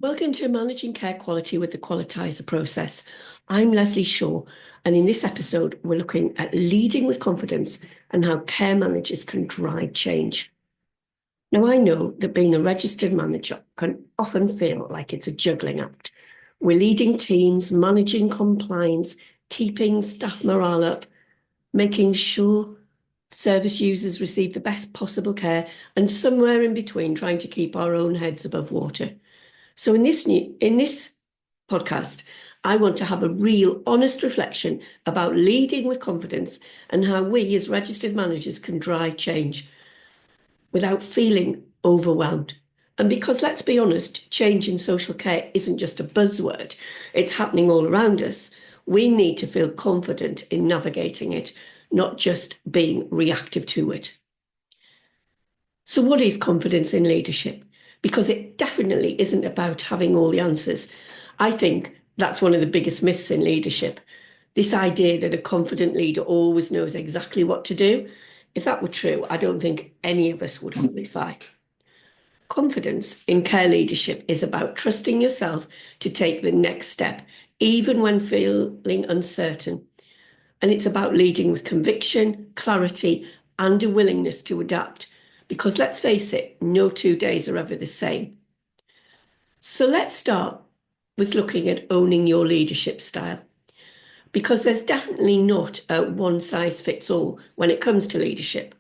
Welcome to Managing Care Quality with the Qualitizer process. I'm Leslie Shaw, and in this episode, we're looking at leading with confidence and how care managers can drive change. Now, I know that being a registered manager can often feel like it's a juggling act. We're leading teams, managing compliance, keeping staff morale up, making sure service users receive the best possible care, and somewhere in between, trying to keep our own heads above water. So in this podcast, I want to have a real honest reflection about leading with confidence and how we as registered managers can drive change without feeling overwhelmed. And because, let's be honest, change in social care isn't just a buzzword, it's happening all around us. We need to feel confident in navigating it, not just being reactive to it. So what is confidence in leadership? Because it definitely isn't about having all the answers. I think that's one of the biggest myths in leadership. This idea that a confident leader always knows exactly what to do. If that were true, I don't think any of us would qualify. Confidence in care leadership is about trusting yourself to take the next step, even when feeling uncertain. And it's about leading with conviction, clarity, and a willingness to adapt. Because let's face it, no 2 days are ever the same. So let's start with looking at owning your leadership style. Because there's definitely not a one size fits all when it comes to leadership.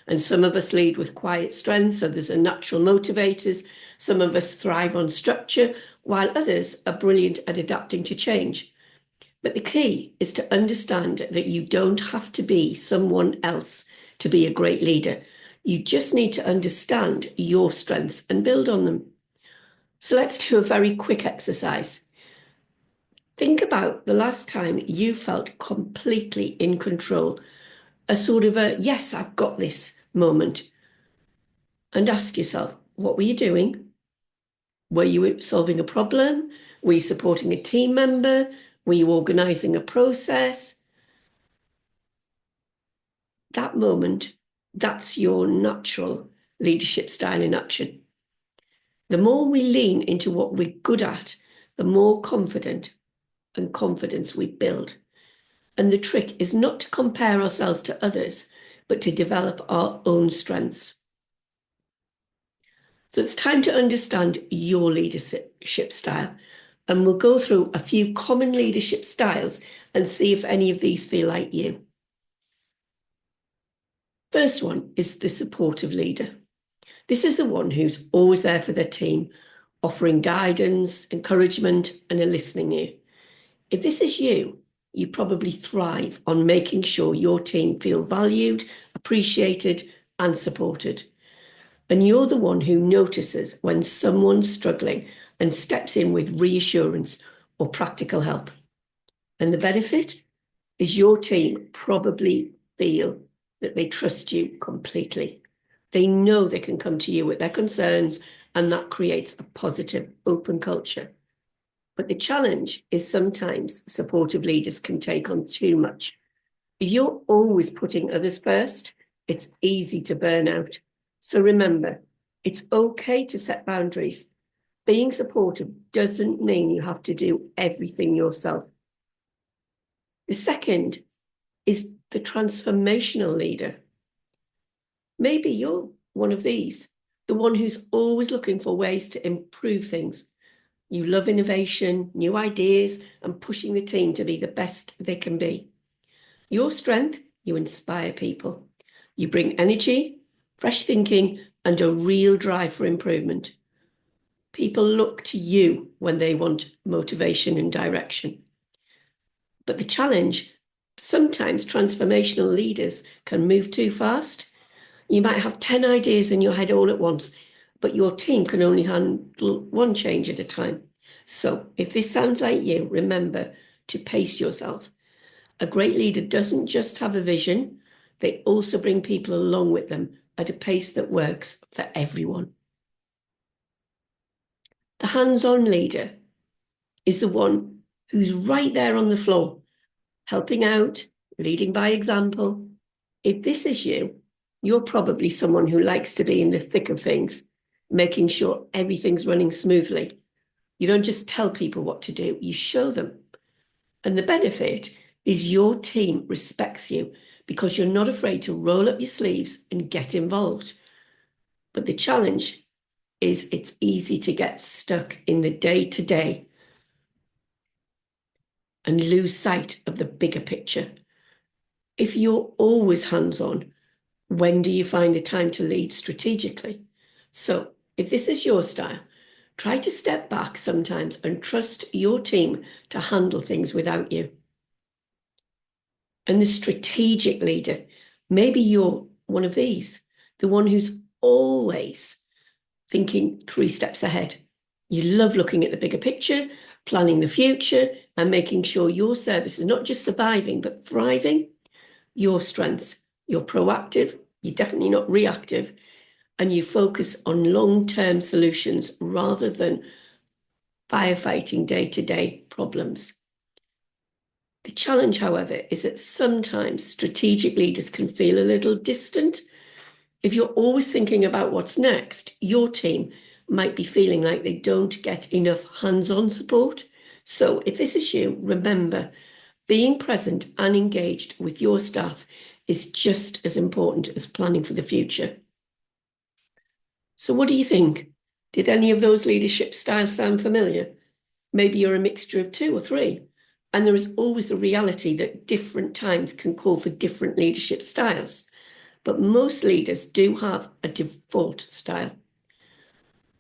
And some of us lead with quiet strengths, others are natural motivators, some of us thrive on structure, while others are brilliant at adapting to change. But the key is to understand that you don't have to be someone else to be a great leader. You just need to understand your strengths and build on them. So let's do a very quick exercise. Think about the last time you felt completely in control, a sort of a, yes, I've got this moment. And ask yourself, what were you doing? Were you solving a problem? Were you supporting a team member? Were you organising a process? That moment, that's your natural leadership style in action. The more we lean into what we're good at, the more confidence we build. And the trick is not to compare ourselves to others, but to develop our own strengths. So it's time to understand your leadership style. And we'll go through a few common leadership styles and see if any of these feel like you. First one is the supportive leader. This is the one who's always there for their team, offering guidance, encouragement, and a listening ear. If this is you, you probably thrive on making sure your team feel valued, appreciated, and supported. And you're the one who notices when someone's struggling and steps in with reassurance or practical help. And the benefit is your team probably feel that they trust you completely. They know they can come to you with their concerns, and that creates a positive, open culture. But the challenge is sometimes supportive leaders can take on too much. If you're always putting others first, it's easy to burn out. So remember, it's okay to set boundaries. Being supportive doesn't mean you have to do everything yourself. The second is the transformational leader. Maybe you're one of these, the one who's always looking for ways to improve things. You love innovation, new ideas, and pushing the team to be the best they can be. Your strength, you inspire people. You bring energy, fresh thinking, and a real drive for improvement. People look to you when they want motivation and direction. But the challenge, sometimes transformational leaders can move too fast. You might have 10 ideas in your head all at once, but your team can only handle one change at a time. So if this sounds like you, remember to pace yourself. A great leader doesn't just have a vision, they also bring people along with them at a pace that works for everyone. The hands-on leader is the one who's right there on the floor, helping out, leading by example. If this is you, you're probably someone who likes to be in the thick of things, making sure everything's running smoothly. You don't just tell people what to do, you show them. And the benefit is your team respects you because you're not afraid to roll up your sleeves and get involved. But the challenge is it's easy to get stuck in the day-to-day and lose sight of the bigger picture. If you're always hands-on, when do you find the time to lead strategically? So if this is your style, try to step back sometimes and trust your team to handle things without you. And the strategic leader, maybe you're one of these, the one who's always thinking 3 steps ahead. You love looking at the bigger picture, planning the future, and making sure your service is not just surviving, but thriving. Your strengths, you're proactive, you're definitely not reactive, and you focus on long-term solutions rather than firefighting day-to-day problems. The challenge, however, is that sometimes strategic leaders can feel a little distant. If you're always thinking about what's next, your team might be feeling like they don't get enough hands-on support. So if this is you, remember, being present and engaged with your staff is just as important as planning for the future. So what do you think? Did any of those leadership styles sound familiar? Maybe you're a mixture of 2 or 3. And there is always the reality that different times can call for different leadership styles. But most leaders do have a default style.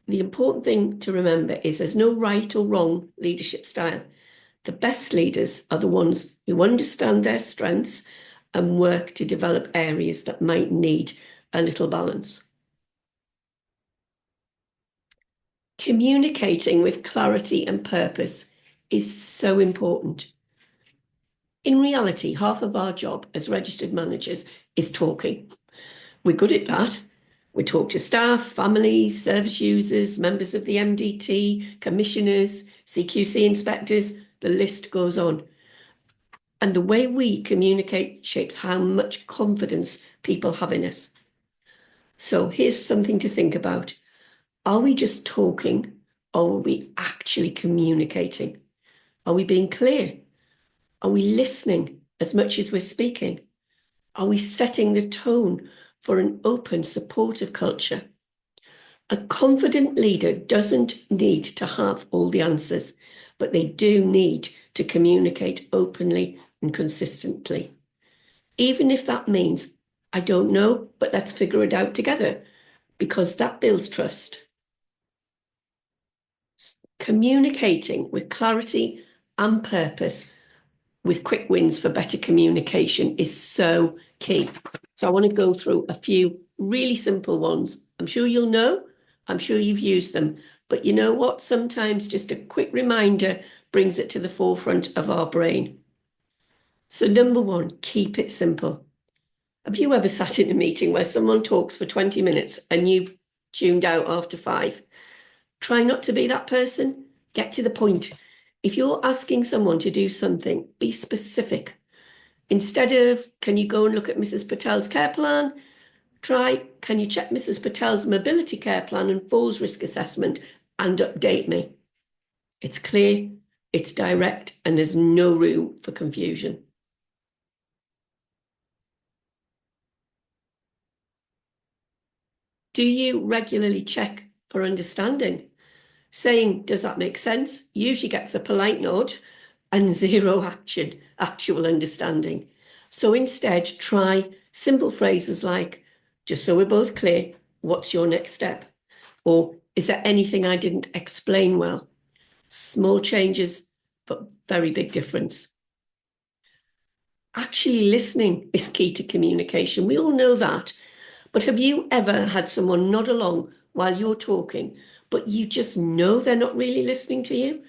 The important thing to remember is there's no right or wrong leadership style. The best leaders are the ones who understand their strengths and work to develop areas that might need a little balance. Communicating with clarity and purpose is so important. In reality, half of our job as registered managers is talking. We're good at that. We talk to staff, families, service users, members of the MDT, commissioners, CQC inspectors, the list goes on. And the way we communicate shapes how much confidence people have in us. So here's something to think about. Are we just talking, or are we actually communicating? Are we being clear? Are we listening as much as we're speaking? Are we setting the tone for an open, supportive culture? A confident leader doesn't need to have all the answers, but they do need to communicate openly and consistently. Even if that means, I don't know, but let's figure it out together, because that builds trust. Communicating with clarity and purpose with quick wins for better communication is so key. So I want to go through a few really simple ones. I'm sure you'll know, I'm sure you've used them, but you know what? Sometimes just a quick reminder brings it to the forefront of our brain. So number 1, keep it simple. Have you ever sat in a meeting where someone talks for 20 minutes and you've tuned out after 5? Try not to be that person. Get to the point. If you're asking someone to do something, be specific. Instead of, can you go and look at Mrs. Patel's care plan? Try, can you check Mrs. Patel's mobility care plan and falls risk assessment and update me? It's clear, it's direct, and there's no room for confusion. Do you regularly check for understanding? Saying, does that make sense? Usually gets a polite nod and zero actual understanding. So instead, try simple phrases like, just so we're both clear, what's your next step? Or is there anything I didn't explain well? Small changes, but very big difference. Actually listening is key to communication. We all know that. But have you ever had someone nod along while you're talking, but you just know they're not really listening to you?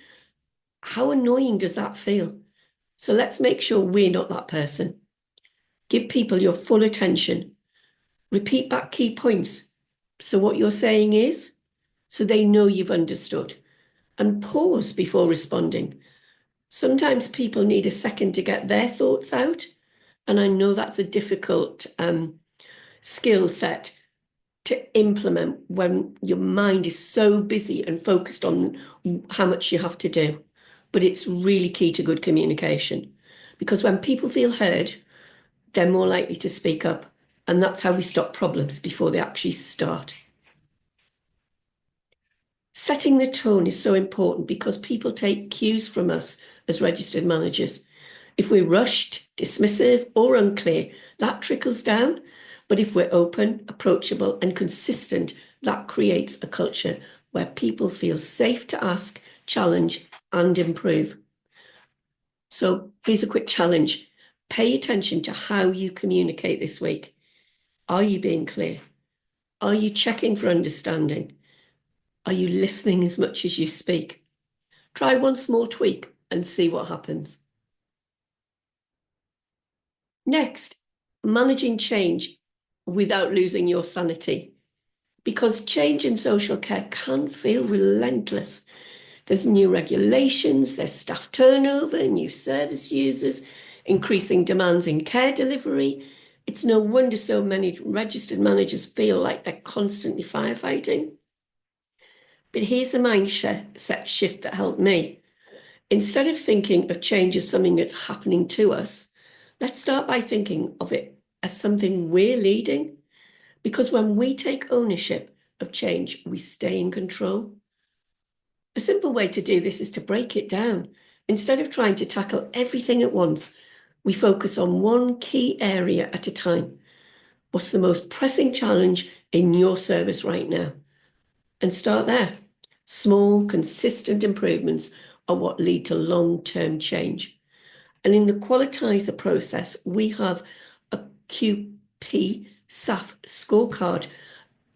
How annoying does that feel? So let's make sure we're not that person. Give people your full attention. Repeat back key points. So what you're saying is, so they know you've understood. And pause before responding. Sometimes people need a second to get their thoughts out. And I know that's a difficult skill set. to implement when your mind is so busy and focused on how much you have to do. But it's really key to good communication, because when people feel heard, they're more likely to speak up. And that's how we stop problems before they actually start. Setting the tone is so important because people take cues from us as registered managers. If we're rushed, dismissive, or unclear, that trickles down. But if we're open, approachable, and consistent, that creates a culture where people feel safe to ask, challenge, and improve. So here's a quick challenge. Pay attention to how you communicate this week. Are you being clear? Are you checking for understanding? Are you listening as much as you speak? Try one small tweak and see what happens. Next, managing change without losing your sanity. Because change in social care can feel relentless. There's new regulations, there's staff turnover, new service users, increasing demands in care delivery. It's no wonder so many registered managers feel like they're constantly firefighting. But here's a mindset shift that helped me. Instead of thinking of change as something that's happening to us, let's start by thinking of it as something we're leading. Because when we take ownership of change, we stay in control. A simple way to do this is to break it down. Instead of trying to tackle everything at once, we focus on one key area at a time. What's the most pressing challenge in your service right now? And start there. Small, consistent improvements are what lead to long-term change. And in the qualitizer process, we have a QP SAF scorecard.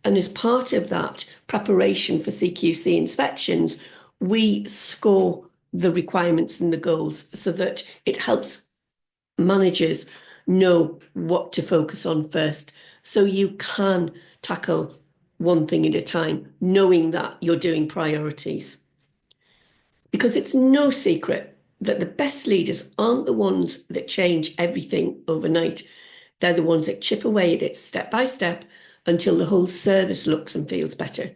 And as part of that preparation for CQC inspections, we score the requirements and the goals so that it helps managers know what to focus on first. So you can tackle one thing at a time, knowing that you're doing priorities. Because it's no secret that the best leaders aren't the ones that change everything overnight. They're the ones that chip away at it step by step until the whole service looks and feels better.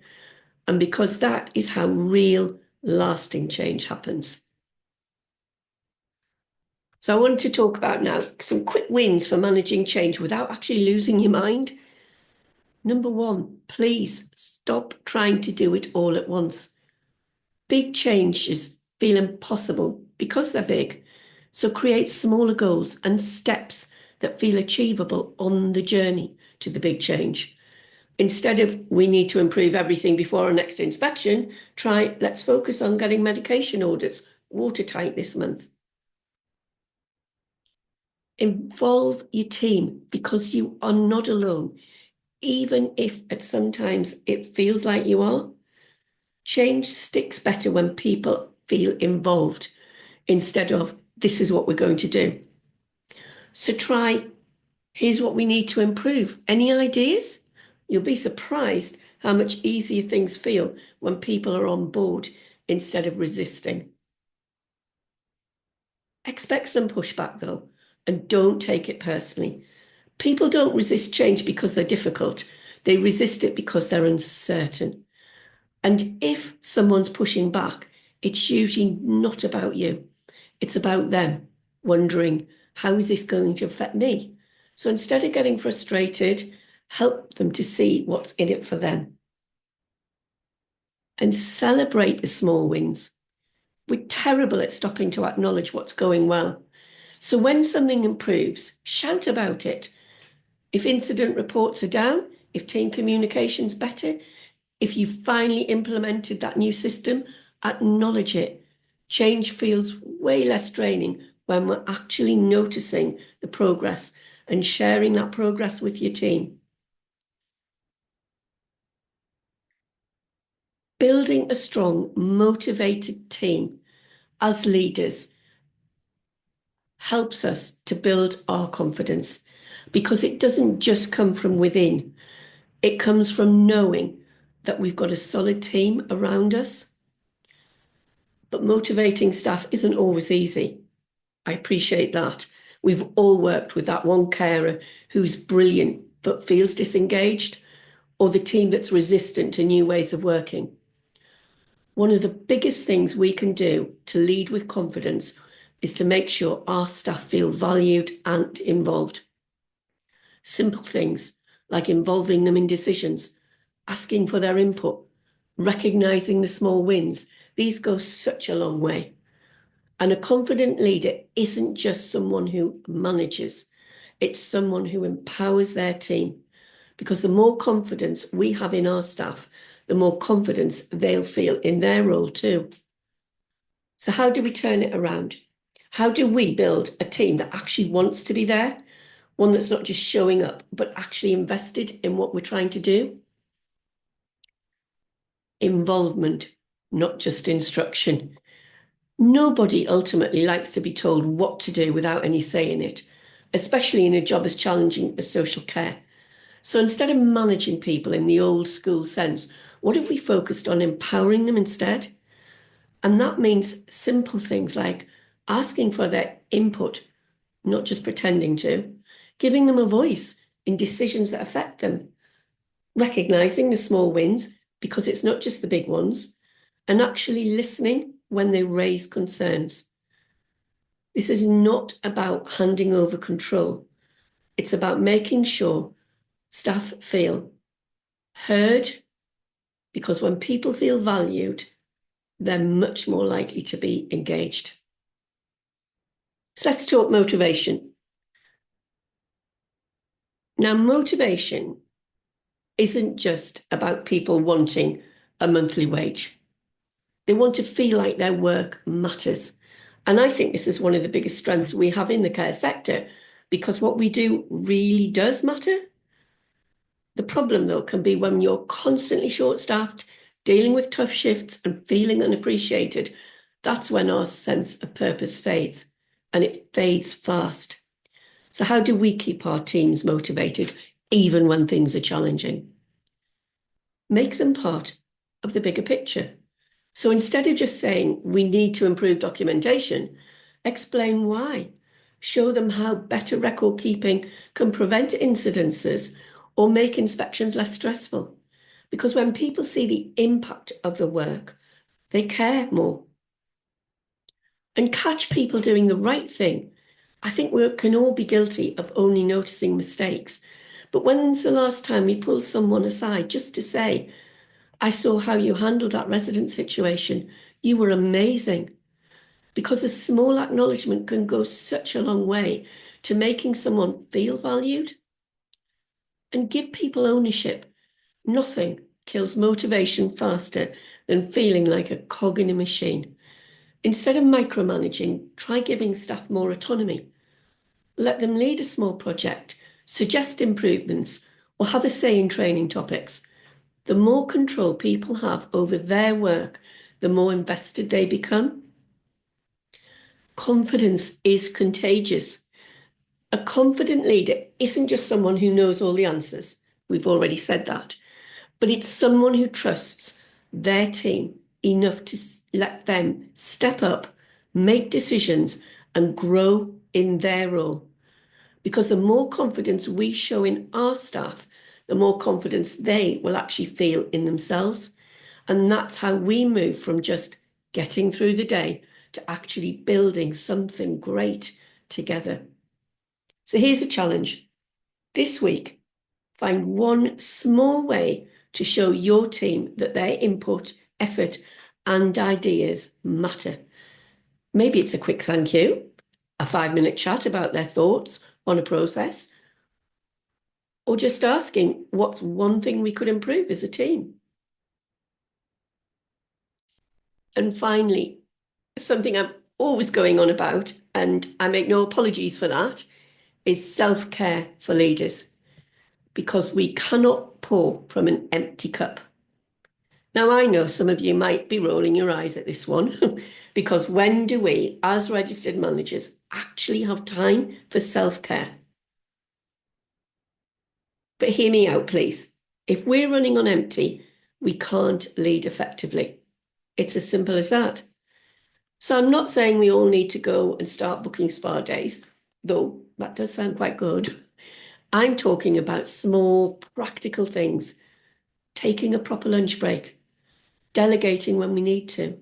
And because that is how real, lasting change happens. So I want to talk about now some quick wins for managing change without actually losing your mind. Number one, please stop trying to do it all at once. Big changes feel impossible because they're big. So create smaller goals and steps that feel achievable on the journey to the big change. Instead of we need to improve everything before our next inspection, try let's focus on getting medication audits watertight this month. Involve your team because you are not alone, even if at sometimes it feels like you are. Change sticks better when people feel involved instead of this is what we're going to do. So try, here's what we need to improve. Any ideas? You'll be surprised how much easier things feel when people are on board instead of resisting. Expect some pushback though, and don't take it personally. People don't resist change because they're difficult. They resist it because they're uncertain. And if someone's pushing back, it's usually not about you. It's about them wondering, how is this going to affect me? So instead of getting frustrated, help them to see what's in it for them. And celebrate the small wins. We're terrible at stopping to acknowledge what's going well. So when something improves, shout about it. If incident reports are down, if team communication's better, if you finally implemented that new system, acknowledge it. Change feels way less draining when we're actually noticing the progress and sharing that progress with your team. Building a strong, motivated team as leaders helps us to build our confidence because it doesn't just come from within. It comes from knowing that we've got a solid team around us. But motivating staff isn't always easy. I appreciate that. We've all worked with that one carer who's brilliant but feels disengaged, or the team that's resistant to new ways of working. One of the biggest things we can do to lead with confidence is to make sure our staff feel valued and involved. Simple things like involving them in decisions, asking for their input, recognizing the small wins. These go such a long way. And a confident leader isn't just someone who manages, it's someone who empowers their team. Because the more confidence we have in our staff, the more confidence they'll feel in their role too. So how do we turn it around? How do we build a team that actually wants to be there? One that's not just showing up, but actually invested in what we're trying to do? Involvement, not just instruction. Nobody ultimately likes to be told what to do without any say in it, especially in a job as challenging as social care. So instead of managing people in the old school sense, what if we focused on empowering them instead? And that means simple things like asking for their input, not just pretending to, giving them a voice in decisions that affect them, recognizing the small wins because it's not just the big ones, and actually listening when they raise concerns. This is not about handing over control. It's about making sure staff feel heard, because when people feel valued, they're much more likely to be engaged. So let's talk motivation. Now, motivation isn't just about people wanting a monthly wage. They want to feel like their work matters. And I think this is one of the biggest strengths we have in the care sector, because what we do really does matter. The problem, though, can be when you're constantly short-staffed, dealing with tough shifts and feeling unappreciated. That's when our sense of purpose fades, and it fades fast. So how do we keep our teams motivated, even when things are challenging? Make them part of the bigger picture. So instead of just saying we need to improve documentation, explain why. Show them how better record keeping can prevent incidences or make inspections less stressful. Because when people see the impact of the work, they care more. And catch people doing the right thing. I think we can all be guilty of only noticing mistakes. But when's the last time you pulled someone aside just to say, I saw how you handled that resident situation. You were amazing. Because a small acknowledgement can go such a long way to making someone feel valued. And give people ownership. Nothing kills motivation faster than feeling like a cog in a machine. Instead of micromanaging, try giving staff more autonomy. Let them lead a small project, suggest improvements, or have a say in training topics. The more control people have over their work, the more invested they become. Confidence is contagious. A confident leader isn't just someone who knows all the answers. We've already said that. But it's someone who trusts their team enough to let them step up, make decisions, and grow in their role. Because the more confidence we show in our staff, the more confidence they will actually feel in themselves. And that's how we move from just getting through the day to actually building something great together. So here's a challenge. This week, find one small way to show your team that their input, effort, and ideas matter. Maybe it's a quick thank you, a 5-minute chat about their thoughts on a process, or just asking what's one thing we could improve as a team. And finally, something I'm always going on about, and I make no apologies for that, is self-care for leaders, because we cannot pour from an empty cup. Now, I know some of you might be rolling your eyes at this one, because when do we, as registered managers, actually have time for self-care? But hear me out, please. If we're running on empty, we can't lead effectively. It's as simple as that. So I'm not saying we all need to go and start booking spa days, though that does sound quite good. I'm talking about small, practical things taking a proper lunch break, delegating when we need to,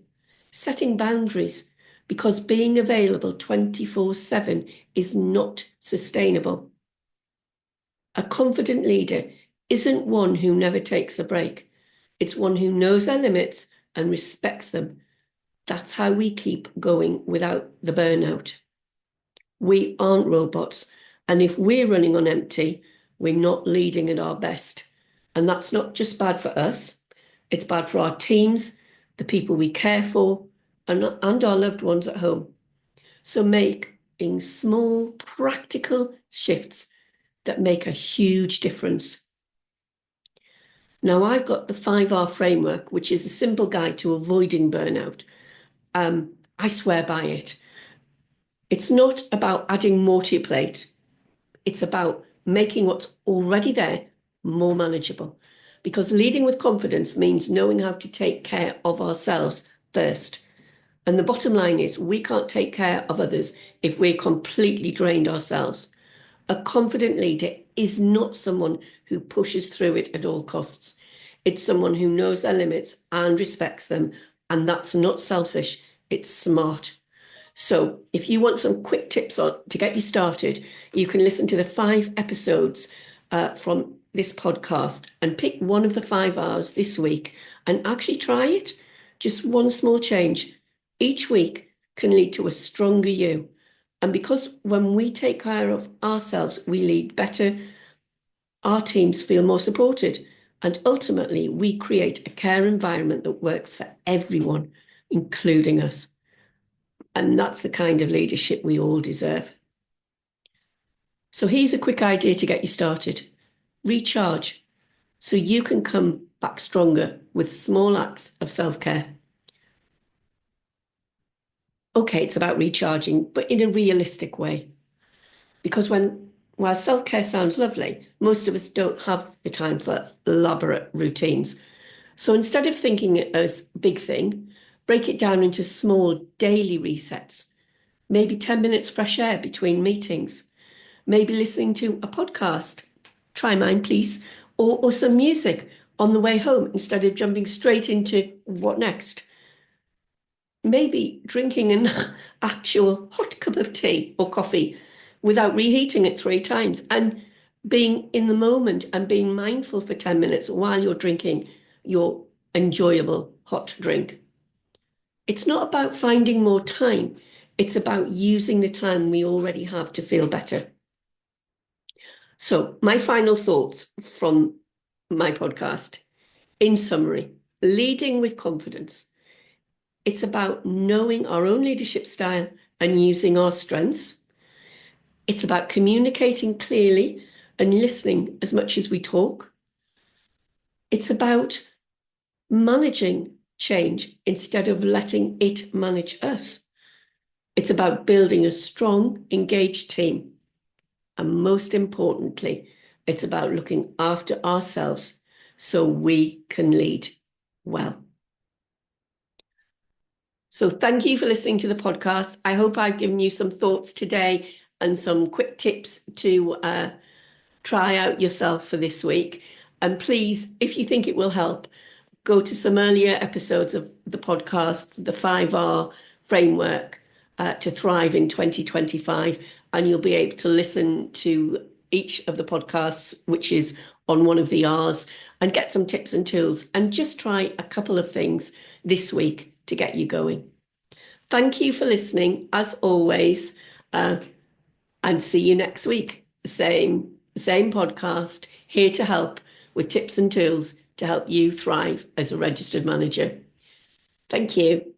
setting boundaries, because being available 24/7 is not sustainable. A confident leader isn't one who never takes a break. It's one who knows their limits and respects them. That's how we keep going without the burnout. We aren't robots, and if we're running on empty, we're not leading at our best. And that's not just bad for us, it's bad for our teams, the people we care for, and our loved ones at home. So making small, practical shifts that make a huge difference. Now, I've got the 5R framework, which is a simple guide to avoiding burnout. I swear by it. It's not about adding more to your plate. It's about making what's already there more manageable. Because leading with confidence means knowing how to take care of ourselves first. And the bottom line is we can't take care of others if we're completely drained ourselves. A confident leader is not someone who pushes through it at all costs. It's someone who knows their limits and respects them. And that's not selfish, it's smart. So if you want some quick tips to get you started, you can listen to the 5 episodes from this podcast and pick one of the 5 hours this week and actually try it. Just one small change each week can lead to a stronger you. And because when we take care of ourselves, we lead better, our teams feel more supported, and ultimately we create a care environment that works for everyone, including us. And that's the kind of leadership we all deserve. So here's a quick idea to get you started. Recharge, so you can come back stronger with small acts of self-care. Okay, it's about recharging, but in a realistic way. Because while self-care sounds lovely, most of us don't have the time for elaborate routines. So instead of thinking it as a big thing, break it down into small daily resets. Maybe 10 minutes fresh air between meetings. Maybe listening to a podcast. Try mine, please. Or some music on the way home instead of jumping straight into what next. Maybe drinking an actual hot cup of tea or coffee without reheating it 3 times, and being in the moment and being mindful for 10 minutes while you're drinking your enjoyable hot drink. It's not about finding more time. It's about using the time we already have to feel better. So my final thoughts from my podcast. In summary, leading with confidence. It's about knowing our own leadership style and using our strengths. It's about communicating clearly and listening as much as we talk. It's about managing change instead of letting it manage us. It's about building a strong, engaged team. And most importantly, it's about looking after ourselves so we can lead well. So thank you for listening to the podcast. I hope I've given you some thoughts today and some quick tips to try out yourself for this week. And please, if you think it will help, go to some earlier episodes of the podcast, the 5R framework to thrive in 2025, and you'll be able to listen to each of the podcasts, which is on one of the R's, and get some tips and tools, and just try a couple of things this week to get you going. Thank you for listening, as always, and see you next week. Same podcast, here to help with tips and tools to help you thrive as a registered manager. Thank you.